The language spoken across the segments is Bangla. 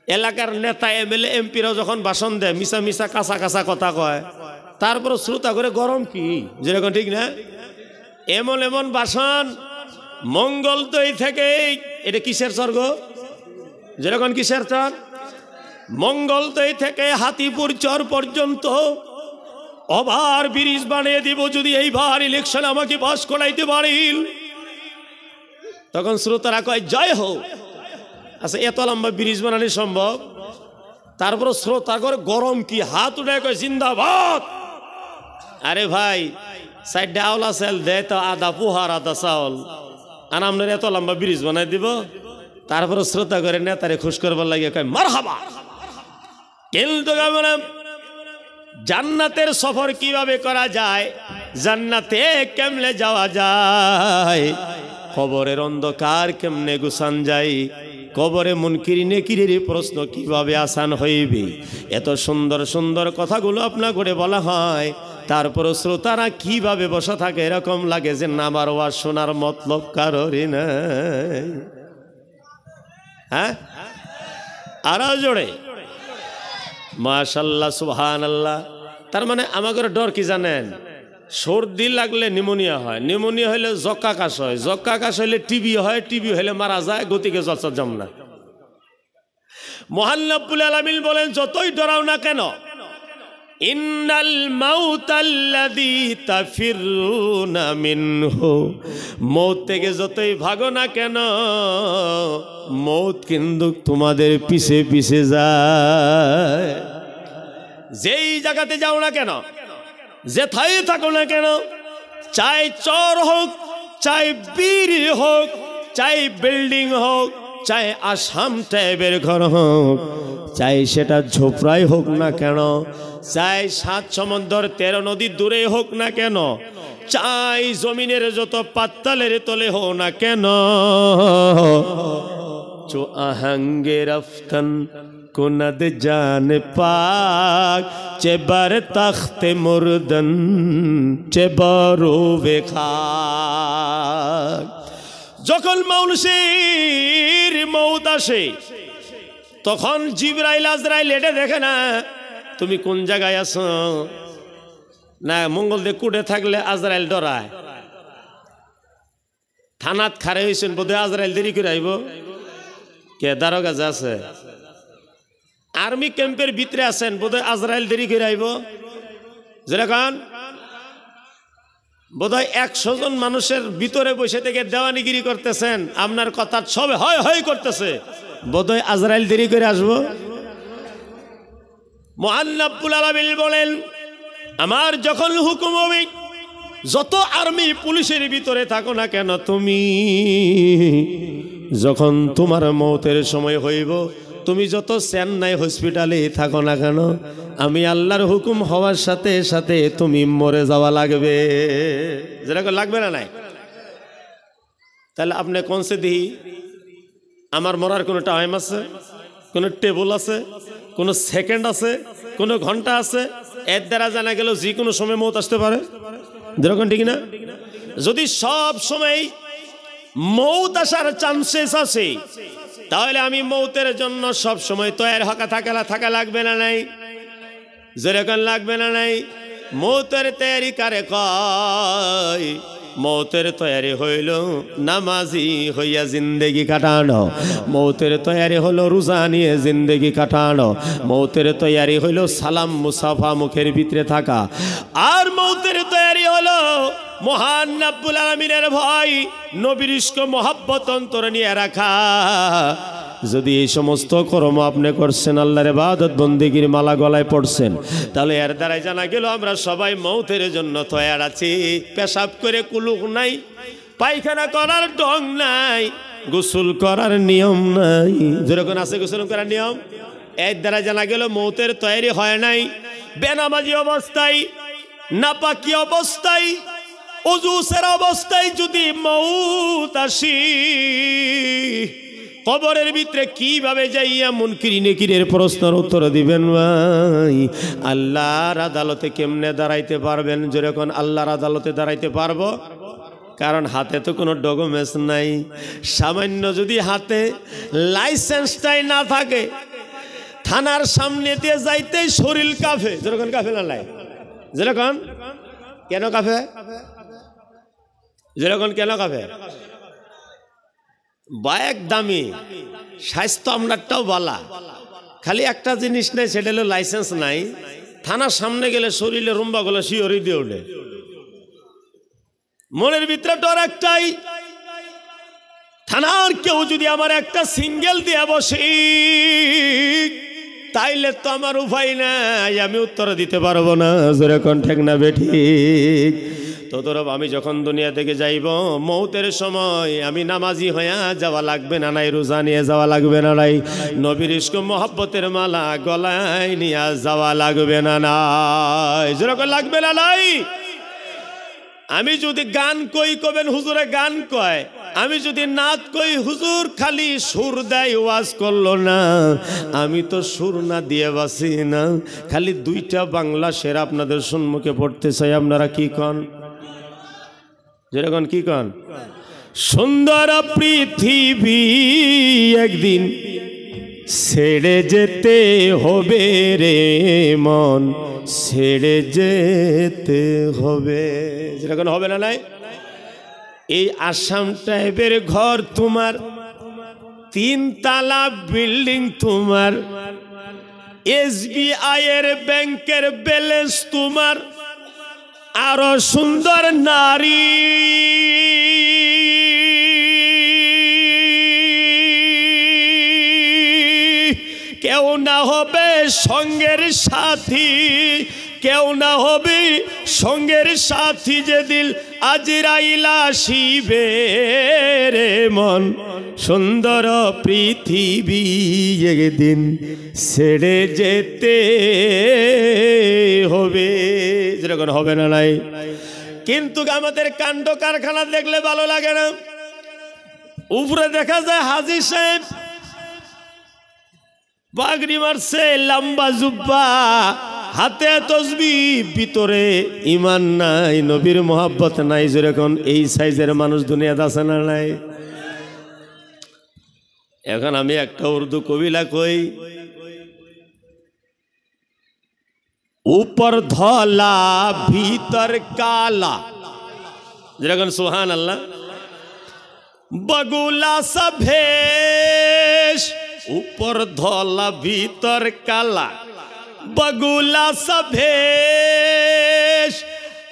এলাকার নেতা এমএলএ এমপিরাও যখন ভাষণ দেয় মিশা মিশা কাঁচা কাঁচা কথা কয়, তারপর শ্রোতা করে গরম কি, যেরকম ঠিক না? এমন এমন ভাষণ মঙ্গলদৈ থেকে, এটা কিসের স্বর্গ, যেরকম কিসের চর, মঙ্গলদৈ থেকে হাতিপুর চর পর্যন্ত আবার ব্রিজ বানিয়ে দিব যদি এইবার ইলেকশন আমাকে পাস করাইতে পারেন। তখন শ্রোতারা কয় জয় হোক। আচ্ছা, এত লম্বা ব্রিজ বানানো সম্ভব? তারপর শ্রোতা করে গরম কি, হাত উঠে কয় জিন্দাবাদ। আরে ভাই, সাইডে আওলা চাল দেয় তো আধা পোহার আধা চাউল, আর আপনার এত লম্বা ব্রিজ বানাই দিব? তারপরে শ্রোতা করে নেতারে খুশ করবার লাগে কয় মারহাবা। কিন্তু জান্নাতের সফর কিভাবে করা যায়, জান্নাতে কেমনে যাওয়া যায়, কবরের অন্ধকার কেমনে গুছান যায়, কবরে মুনকির নেকিরের প্রশ্ন কিভাবে আসান হইবে, এত সুন্দর সুন্দর কথাগুলো আপনা করে বলা হয়। তারপর শ্রোতারা কিভাবে বসা থাকে, এরকম লাগে যে নামার ওয়াজ শোনার মতলব কারোরই নাই। হ্যাঁ, আরো জোরে মাশাআল্লাহ সুবহানাল্লাহ। তার মানে আমাদের ডর কি জানেন? সর্দি লাগলে নিউমোনিয়া হয়, নিউমোনিয়া হইলে জক্কা কাশ হয়, জক্কা কাশ হইলে টিবি হয়, টিবি হইলে মারা যায়, গতিকে জলসা জম না। মহান রব্বুল আলামিন বলেন যতই ডরাও না কেন, ইন্নাল মাউতাল্লাযী তাফিরুনা মিনহু, মৌত থেকে যতই ভাগো না কেন, মৌত কিন্তু তোমাদের পিছে পিছে যায়। যেই জায়গাতে যাও না কেন, যেথায় থাকো না কেন, চাই চর হোক, চাই বিড়ি হোক, চাই বিল্ডিং হোক, চাই আসাম টাইপের ঘর হোক, চাই সেটা ঝোপড়াই হোক না কেন, চাই 7 সমুদ্র 13 নদী দূরে হোক না কেন, চাই জমিনের যত পাতালের তলে হোক না কেন, চো আহাঙ্গে রফতন কুনদ জান পাক, চেবার তখতে মুরদন চেবারো বেখাক। যখন মানুষের মৌত আসে তখন জিবরাইল আজরাইল এটা দেখে না তুমি কোন জায়গায় আছো। না, মঙ্গল দিয়ে কুটে থাকলে আজরাইল ডরায়। থানাত খারে হয়েছেন, বোধহয় আজরাইল দেরি করে আইব, কে দারোগা যা আছে। আর্মি ক্যাম্পের ভিতরে আছেন, বোধহয় আজরাইল দেরি করে আইব। যেরকম বোধহয় 100 জন মানুষের ভিতরে বসে থেকে দেওয়ানিগিরি করতেছেন, আপনার কথা সবে হয় হয় করতেছে, বোধহয় আজরাইল দেরি করে আসবো। মহান রব্বুল আলামিন বলেন আমার যখন হুকুম হবে, যত আর্মি পুলিশের ভিতরে থাকো না কেন, তুমি যখন তোমার মৌতের সময় হইব, তুমি যত চেন্নাই হসপিটালে থাকো না কেন, আমি আল্লাহর হুকুম হওয়ার সাথে সাথে তুমি মরে যাওয়া লাগবে। যেরকম লাগবে না নাই? তাহলে আপনি কোন সে দিই আমার মরার কোনো টাইম আছে, কোনো টেবল আছে, কোনো সেকেন্ড আছে, কোনো ঘন্টা আছে? এর দ্বারা জানা গেল যে কোনো সময় মৌত আসতে পারে। যেরকম ঠিক না? যদি সব সময় মৌত আসার চান্সেস আছে, তাহলে আমি মৌতের জন্য সব সময় তৈরি থাকা লাগবে না নাই? যেরকম লাগবে না নাই? মৌতের তৈরি কারে কয়? মৌতের তৈরি হইল নামাজি হইয়া জিন্দেগি কাটানো, মৌতের তৈরি হলো রোজা নিয়ে জিন্দেগি কাটানো, মৌতের তৈরি হইল সালাম মুসাফা মুখের ভিতরে থাকা, আর মৌতের তৈরি হলো মহান রব্বুল আলামিনের ভয়, নবীর ইশক মোহাব্বত অন্তরে নিয়ে রাখা। যদি এই সমস্ত কর্ম আপনি করছেন, আল্লাহর ইবাদত বন্দেগীর মালা গলায় পড়ছেন, তাহলে এর দ্বারাই জানা গেল আমরা সবাই মৌতের জন্য তৈয়ার আছি। পেশাব করে কুলুক নাই, পায়খানা করার ঢং নাই, গোসল করার নিয়ম নাই। যেরকম আছে গোসল করার নিয়ম, এর দ্বারা জানা গেল মৌতের তৈরি হয় নাই। বেনামাজি অবস্থায়, নাপাকি অবস্থায়, ওযুসের অবস্থায় যদি মৌত আসি, কবরের ভিতরে কিভাবে যাইয়া মুনকির নেকিরের প্রশ্নের উত্তর দিবেন ভাই? আল্লাহর আদালতে কেমনে দাঁড়াইতে পারবেন? যেরকম আল্লাহর আদালতে দাঁড়াইতে পারবো, কারণ হাতে তো কোনো ডকুমেন্টস নাই। সামান্য যদি হাতে লাইসেন্সটাই না থাকে, থানার সামনে দিয়ে যাইতে শরীর কাঁপে, যেরকম কাঁপে না লাই, যেরকম কেন কাঁপে, যেরকম কেন কাঁপে? বাইক দামি, স্বাস্থ্য আমরাটাও বালা, খালি একটা জিনিস নেই, সেটা হলো লাইসেন্স নাই। থানার সামনে গেলে শরীরে রুম্বা গুলো শিওরি দিয়ে ওঠে, মনের ভিতরে ডর একটাই, থানার কেউ যদি আমার একটা সিঙ্গেল দিয়ে বসে তাইলে তো আমার উপায় নাই, আমি উত্তর দিতে পারবো না, যেরকম ঠিক না বেঠিক। ততরব আমি যখন দুনিয়া থেকে যাইব, মৌতের সময় আমি নামাজি হইয়া যাওয়া লাগবে না নাই, রোজা নিয়ে যাওয়া লাগবে না নাই, নবীর ইশক মোহাব্বতের মালা গলায় নিয়ে যাওয়া লাগবে না নাই, যেরকম লাগবে না নাই। আমি যদি গান কই কবেন হুজুরে গান কয়, আমি যদি নাচ কই হুজুর খালি সুর দেয় ওয়াজ করলো না, আমি তো সুর না দিয়ে বাসি না। খালি দুইটা বাংলা শের আপনাদের সম্মুখে পড়তে চাই, আপনারা কি কন, যেরকম কি কন? সুন্দর পৃথিবী একদিন ছেড়ে যেতে হবে রে মন, ছেড়ে যেতে হবে, যেরকম হবে না নাই। এই আসাম টাইপের ঘর তোমার, 3 তালা বিল্ডিং তোমার, SBI এর ব্যাংকের ব্যালেন্স তোমার, আরো সুন্দর নারী, কেউ না হবে সঙ্গের সাথী, কেউ না হবে সঙ্গের সাথী, যেদিন আজরাইল আসিবে রে মন, সুন্দর পৃথিবী একদিন ছেড়ে যেতে হবে, যেরকম হবে না নাই। কিন্তু আমাদের কাণ্ড কারখানা দেখলে ভালো লাগে না। উপরে দেখা যায় হাজী সাহেব পাগড়ি মারছে, লম্বা জুব্বা, হাতে তসবি, ভিতরে ইমান নাই, নবীর মোহাব্বত নাই, যেরকম এই সাইজের মানুষ দুনিয়াতে আছে না নাই। এখন আমি একটা উর্দু কবিলা কই, উপর ধলা ভিতর কালা, যেরকম সুহান আল্লাহ। বগুলা সভেশ, উপর ধলা ভিতর কালা, बगुला सभेश,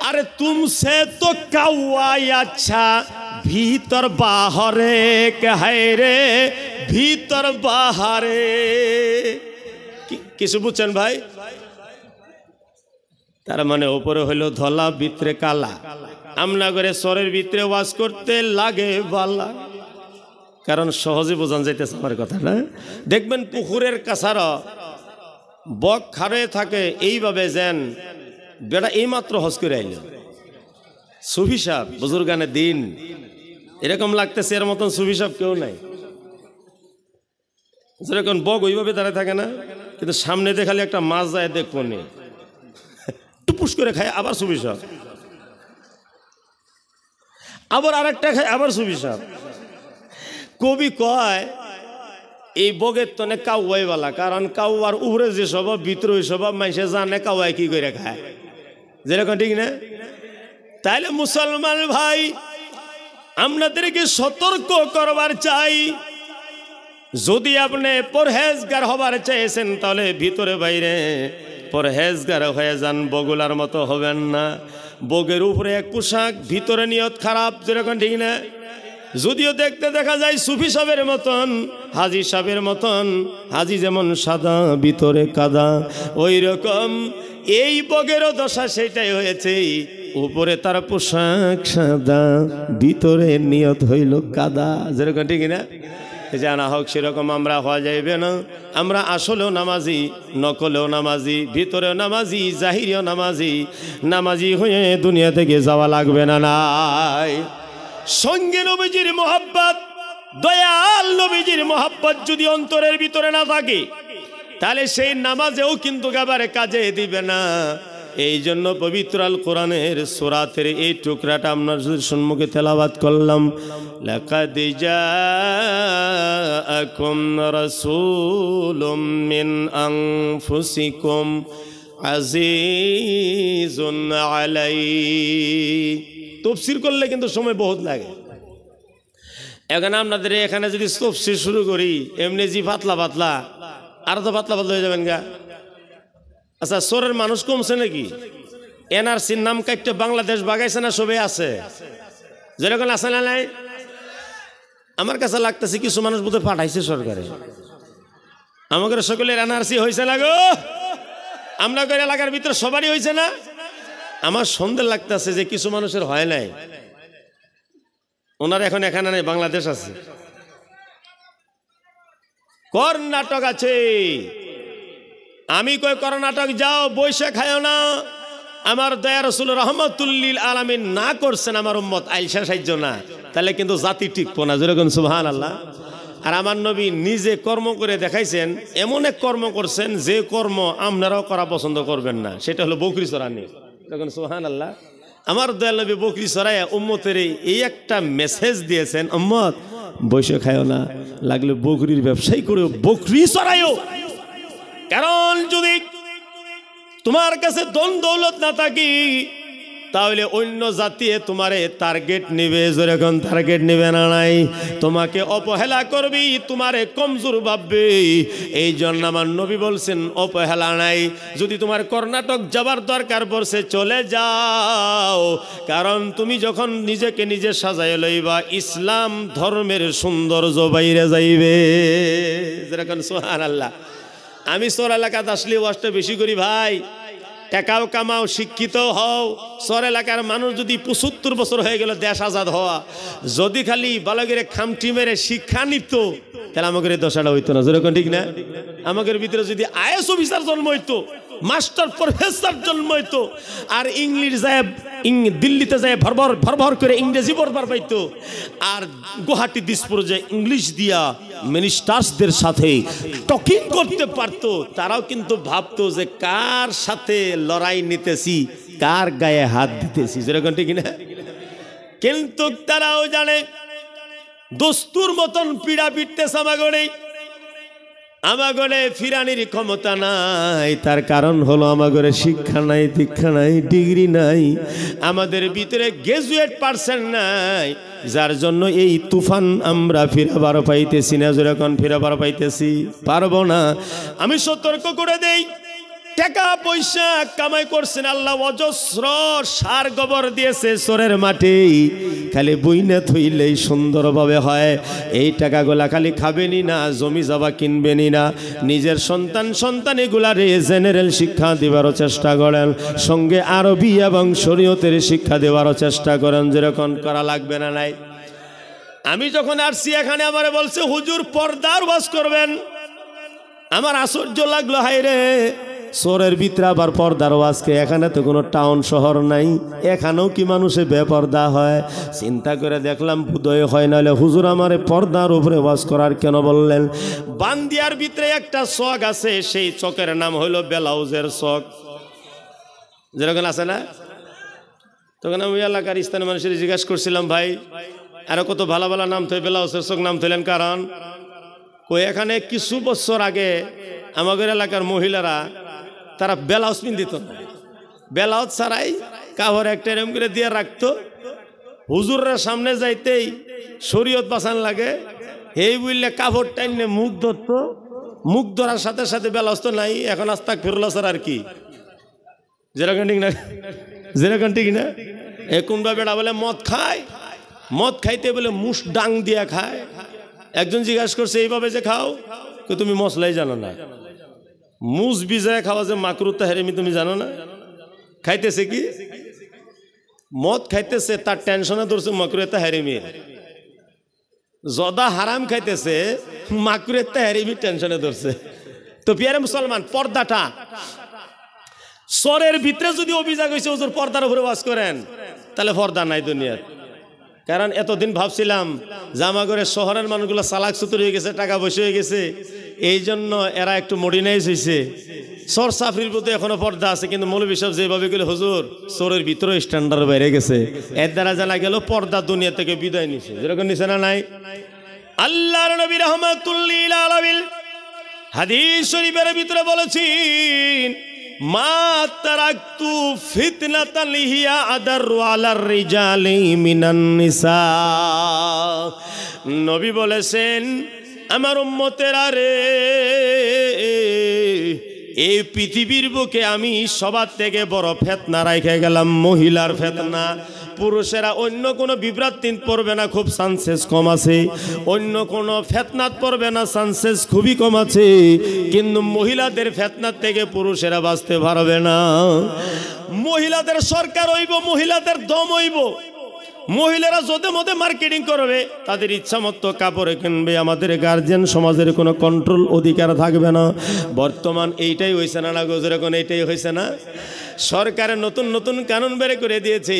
अरे तुमसे तो कौआ अच्छा, भीतर बाहरे है रे, भीतर बाहरे। किस बुझছেন भाई? तार माने ऊपरे हलो धला भितरे काला, आमना करे सरेर भितरे वास करते लागे बाला, कारण सहजे बोझान जाइतेছে আমার কথা না। দেখবেন পুকুরের কাছারা বক খারে থাকে এইভাবে, যেন বেটা এইমাত্র হজ করে আইল, সুফি সাহেব বুজুর্গানে দিন, এরকম লাগতেছে এর মতন সুফি সাহেব কেউ নাই। যেরকম বক ওইভাবে দাঁড়ায় থাকে না, কিন্তু সামনে দেখালে একটা মাছ যায় দেখবো নি, টুপুস করে খায়, আবার সুফি সাহেব, আবার আরেকটা খায়, আবার সুফি সাহেব। কবি কয় এই বগের তনে কাউয়াই বালা, কারণ কাউয়ার উপরে যে স্বভাব ভিতরে ওই স্বভাব মানুষে জানে কাউয়াই কি করে খায়, যেরকম ঠিক না? তাইলে মুসলমান ভাই আপনাদেরকে সতর্ক করবার চাই, যদি আপনি পরহেজগার হবার চাইছেন তাহলে ভিতরে বাইরে পরহেজগার হয়ে যান, বগুলার মতো হবেন না। বগের উপরে এক পোশাক, ভিতরে নিয়ত খারাপ, যেরকম ঠিক না? যদিও দেখতে দেখা যায় সুফি সাহেবের মতন, হাজি সাহেবের মতন, হাজি যেমন সাদা ভিতরে কাদা, ওই রকম এই বগেরও দশা সেটাই হয়েছে, উপরে তার পোশাক সাদা, ভিতরে নিয়ত হইল কাদা, যেরকম ঠিক না? জানা হোক সেরকম আমরা হওয়া যাইবে না। আমরা আসলেও নামাজি, নকলেও নামাজি, ভিতরেও নামাজি, জাহিরিও নামাজি, নামাজি হয়ে দুনিয়া থেকে যাওয়া লাগবে না নাই। সঙ্গে নবীজির মোহাব্বত, দয়াল নবীজির মোহাব্বত যদি অন্তরের ভিতরে না থাকে তাহলে সেই নামাজেও কিন্তু একেবারে কাজে দিবে না। এই জন্য পবিত্র আল কোরআনের সূরাতের এই টুকরাটা আপনার সম্মুখে তেলাওয়াত করলাম। লাকাদ জাআকুম রাসূলুম মিন আনফুসিকুম আজিজুন আলাইহি। তাফসীর করলে কিন্তু সময় বহুত লাগে। এখন আপনাদের এখানে যদি তাফসীর শুরু করি এমনি জি পাতলা পাতলা আর তো পাতলা পাতলা হয়ে যাবেন গা। আচ্ছা, সোরের মানুষ কমছে নাকি? এনআরসির নাম কাটতে বাংলাদেশ বাগাইছে না? সবে আছে, যেরকম আছে না নাই? আমার কাছে লাগতেছে কিছু মানুষ বোধহয় পাঠাইছে সরকারে। আমাদের সকলের এনআরসি হয়েছে না গো? আমরা এলাকার ভিতরে সবারই হয়েছে না? আমার সন্দেহ লাগতেছে যে কিছু মানুষের হয় নাই। ওনার এখন এখানে নেই, বাংলাদেশ আছে, কর্ণাটক আছে। আমি কই কর্ণাটক যাও, বৈশা খায়ও না। আমার দয়া রাসূল রহমাতুল্লিল আলামিন না করছেন আমার উম্মত আইলসা সাহায্য না, তাহলে কিন্তু জাতি টিকবো না। যেরকম সুবহানাল্লাহ। আর আমার নবী নিজে কর্ম করে দেখাইছেন, এমন এক কর্ম করছেন যে কর্ম আপনারাও করা পছন্দ করবেন না, সেটা হলো বকরি চড়ানি। দেখুন সুবহানাল্লাহ। আমার দয়াল নবী বকরি চড়াইয়া উম্মতের এই একটা মেসেজ দিয়েছেন, উম্মত বৈশা খায়ও না, লাগলে বকরির ব্যবসায়ী করে বকরি চড়াইও। কারণ যদি তোমার কাছে ধন দৌলত না থাকি তাহলে অন্য জাতি তোমারে টার্গেট নিবে। যেরকম টার্গেট নিবে না নাই, তোমাকে অবহেলা করবি, তোমারে কমজোর ভাববে। এই জন্য আমার নবী বলছেন অবহেলা নাই। যদি তোমার কর্ণাটক যাবার দরকার পড়ছে চলে যাও, কারণ তুমি যখন নিজেকে নিজে সাজাই লইবা ইসলাম ধর্মের সৌন্দর্য বাইরে যাইবে। যেরকম সুবহানাল্লাহ। আমি চর এলাকাতে আসলে ওয়াজটা বেশি করি ভাই, টাকাও কামাও, শিক্ষিত হও। চর এলাকার মানুষ যদি ৭৫ বছর হয়ে গেল দেশ আজাদ হওয়া, যদি খালি বালগেরে খামটি মেরে শিক্ষা নিত তাহলে আমাদের দশাটা হইতো না। যেরকম ঠিক না? আমাদের ভিতরে যদি আইএস অফিসার জন্ম হইতো, মাস্টার প্রফেসর জন্ম হইতো, আর ইংলিশ যায় দিল্লিতে যায় ভরভর করে ইংরেজি পড়বার পাইতো, আর গুয়াহাটি দিসপুর যে ইংলিশ দিয়া মিনিস্টার্সদের সাথে টকিং করতে পারতো, তারাও কিন্তু ভাবতো যে কার সাথে লড়াই নিতেছি, কার গায়ে হাত দিতেছি। যেরকম ঠিক না? কিন্তু তারাও জানে দস্তুর মতন পীড়া পিটতেছে আমাগরে ফিরানির ক্ষমতা নাই। তার কারণ হলো আমাগরে শিক্ষা নাই, দীক্ষা নাই, ডিগ্রি নাই, আমাদের ভিতরে গ্রাজুয়েট পার্সেন্ট নাই, যার জন্য এই তুফান আমরা ফিরাবার পাইতেছি না। যেরকম ফিরাবার পাইতেছি পারবো না। আমি সতর্ক করে দেই, টাকা পয়সা কামাই করছেন আল্লাহ, অজস্র সার গোবর দিয়েছে চরের মাটি, খালি বইনা থইলেই সুন্দরভাবে হয়। এই টাকাগুলা খালি খাবেনি না, জমি জমা কিনবেনি না, নিজের সন্তান এগুলারে জেনারেল শিক্ষা দেওয়ারও চেষ্টা করেন, সঙ্গে আরবি এবং শরীয়তের শিক্ষা দেওয়ারও চেষ্টা করেন। যেরকম করা লাগবে না নাই। আমি যখন আসছি এখানে আমারে বলছে হুজুর পর্দার ওয়াজ করবেন, আমার আশ্চর্য লাগলো, হায়রে চোরের ভিতরে আবার পর্দার ওয়াজকে। এখানে তো কোনো টাউন শহর নাই, এখানেও কি মানুষে বেপর্দা হয়? চিন্তা করে দেখলাম বোধহয় হয়, নাহলে হুজুর আমারে পর্দার উপরে ওয়াজ করার কেন বললেন? বান্দিয়ার ভিতরে একটা চক আছে, সেই চকের নাম হইল বেলাউজের চক। যেরকম আছে না? তখন আমি এলাকার স্থানীয় মানুষের জিজ্ঞাসা করছিলাম, ভাই আরো কত ভালো ভালো নাম থই, বেলাউজের চক নাম থইলেন কারণ? কই এখানে কিছু বছর আগে আমাদের এলাকার মহিলারা তারা ব্লাউজ পিন্দিত না, ব্লাউজ ছাড়াই কাপড় একটা এরম করে দিয়ে রাখতো। হুজুরের সামনে যাইতেই শরীয়ত বাঁচান লাগে, এই বললে কাপড় টাইনে মুখ ধরতো, মুখ ধরার সাথে সাথে ব্লাউজ তো নাই, এখন আস্তাগফিরুল্লাহ ছাড়া আর কি। যেরকম ঠিক না? যেরকম ঠিক না? কোনবা বেড়া বলে মদ খায়, মদ খাইতে বলে মুস ডাং দিয়া খায়। একজন জিজ্ঞাসা করছে এইভাবে যে খাও, তুমি মশলাই জানো না, মুস বিজয় খাওয়া যে মাকরুহ তাহরিমি তুমি জানো না? খাইতেছে কি মদ খাইতেছে, তার টেনশনে ধরছে মাকরুহ তাহরিমি। জদা হারাম খাইতেছে, মাকরুহ তাহরিমি টেনশনে ধরছে। তো পিয়ারে মুসলমান, পর্দাটা সরের ভিতরে যদি অভিযোগ হয়েছে হুজুর পর্দার উপরে ওয়াজ করেন, তাহলে পর্দা নাই দুনিয়ার। কারণ এতদিন ভাবছিলাম জামাগরের শহরের মানুষগুলো চালাক চতুর হয়ে গেছে, টাকা পয়সা হয়ে গেছে, এই জন্য এরা একটু মডিনাইজ হয়েছে, চোর চাকরির প্রতি এখনো পর্দা আছে, কিন্তু মৌলভী সাহেব যেভাবে গেলে হুজুর চোরের ভিতরে স্ট্যান্ডার্ড বেড়ে গেছে, এর দ্বারা জানা গেল পর্দা দুনিয়া থেকে বিদায় নিছে। যেরকম নিছে না নাই? আল্লাহর নবী রাহমাতুল্লিল আলামিন হাদিস শরীফের ভিতরে বলেছেন, মা তারাকতু ফিতনাতান হিয়া আদারু আলার রিজালি মিনান নিসা। নবী বলেছেন, আমার উম্মতেরা রে, এই পৃথিবীর বুকে আমি সবার থেকে বড় ফেতনা রাখে গেলাম মহিলার ফেতনা। পুরুষেরা অন্য কোনো বিভ্রান্তিত পড়বে না, খুব চান্সেস কম আছে। অন্য কোনো ফেতনাত পড়বে না, চান্সেস খুবই কম আছে। কিন্তু মহিলাদের ফেতনার থেকে পুরুষেরা বাঁচতে পারবে না। মহিলাদের সরকার হইব, মহিলাদের দম হইব। মহিলারা যদে মধ্যে মার্কেটিং করবে, তাদের ইচ্ছা মতো কাপড়ে কিনবে, আমাদের গার্জিয়ান সমাজের কোনো কন্ট্রোল অধিকার থাকবে না। বর্তমান এইটাই হয়েছে না, না গোজর, এখন এইটাই হয়েছে না। সরকারের নতুন নতুন কানুন বের করে দিয়েছে,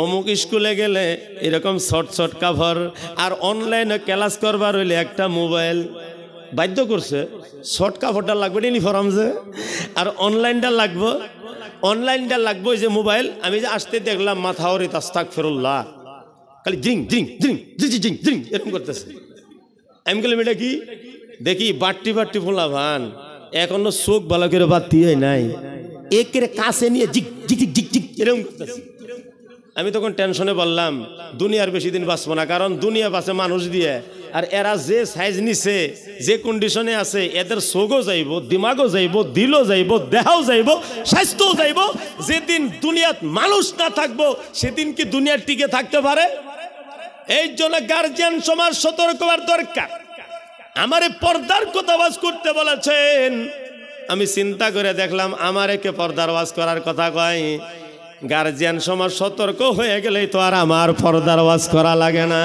অমুক স্কুলে গেলে এরকম শর্ট শর্ট কাভার, আর অনলাইনে ক্লাস করবার হইলে একটা মোবাইল বাধ্য করছে। শর্ট কাভারটা লাগবে ইউনিফর্ম যে, আর অনলাইনটা লাগবে, অনলাইনটা লাগবে যে মোবাইল। আমি যে আসতে দেখলাম মাথা ওরে আস্তাগফিরুল্লাহ, খালি drink drink drink drink drink এরকম করতেছে। আমি বললাম এটা কি? দেখি বাট্টি বাট্টি ফোলা ভান, এখনো চোখ ভালো করে বাতি হয় নাই, একের কাছে নিয়ে জিক জিক জিক জিক এরকম করতেছে। আমি তখন টেনশনে বললাম, দুনিয়ার বেশি দিন বাঁচবো না, কারণ দুনিয়া বাঁচে মানুষ দিয়ে। আর এরা যে সাইজ নিছে, যে কন্ডিশনে আছে, এদের চোখও যাইব, দিমাগও যাইব, দিলও যাইব, দেহাও যাইব, স্বাস্থ্যও যাইব। যেদিন দুনিয়াত মানুষ না থাকবো, সেদিন কি দুনিয়ার টিকে থাকতে পারে? এই জন্য গার্জিয়ান সমাজ সতর্ক হওয়ার দরকার। আমারে পর্দার কথা ওয়াজ করতে বলেছেন, আমি চিন্তা করে দেখলাম আমার একে পর্দার ওয়াজ করার কথা কয়। গার্জিয়ান সমাজ সতর্ক হয়ে গেলেই তো আর আমার পর্দার ওয়াজ করা লাগে না।